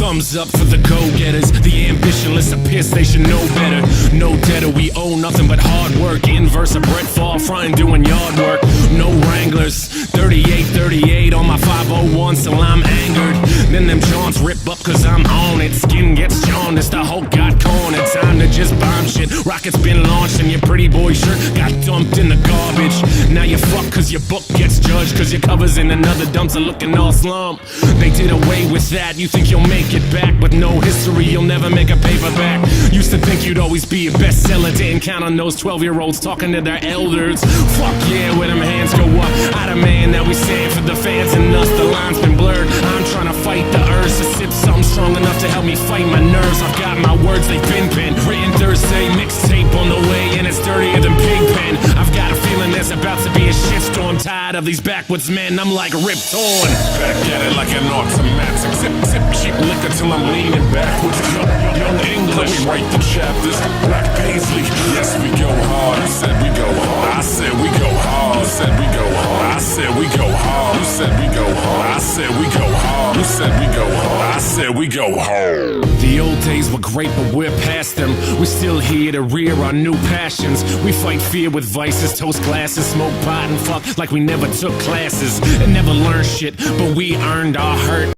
Thumbs up for the go-getters, the ambitionless appears they should know better. No debtor, we owe nothing but hard work. Inverse of Brett Favre, frontin' doing yard work. No Wranglers, 38 on my 501 till I'm angered. Then them jaunts rip up cause I'm on it. Skin gets jaundiced, the Hulk got cornered. Time to just bomb shit. Rocket's been launched and your pretty boy shirt got dumped in the garbage. Now you fuck cause your book gets judged, cause your cover's in another dumpster looking all slump. They did away with that, you think you'll make it back, but no history, you'll never make a paperback. Used to think you'd always be a bestseller, didn't count on those 12-year-olds talking to their elders. Fuck yeah, where them hands go up. I demand that we stand for the fans and us, the line's been blurred. I'm trying to fight the urge to sip something strong enough to help me fight my nerves. I've got my words, they've been penned. Written Thursday, mixtape on the way, and it's dirtier than Pigpen. I've got a feeling there's about to be a shitstorm. Tired of these backwoods men, I'm like ripped on. Back at it like an automatic. Sip cheap liquor till I'm leaning backwards. Young English, let me write the chapters. Black Paisley, yes we go hard. You said we go hard. I said we go hard. You said we go hard. I said we go hard. You said we go hard. I said we go hard. You said we go hard. I said we go hard. The old days were great, but we're past them. We're still here to rear our new passions. We fight fear with vices, toast glasses, smoke pot and fuck like we never took classes and never learned shit, but we earned our hurt.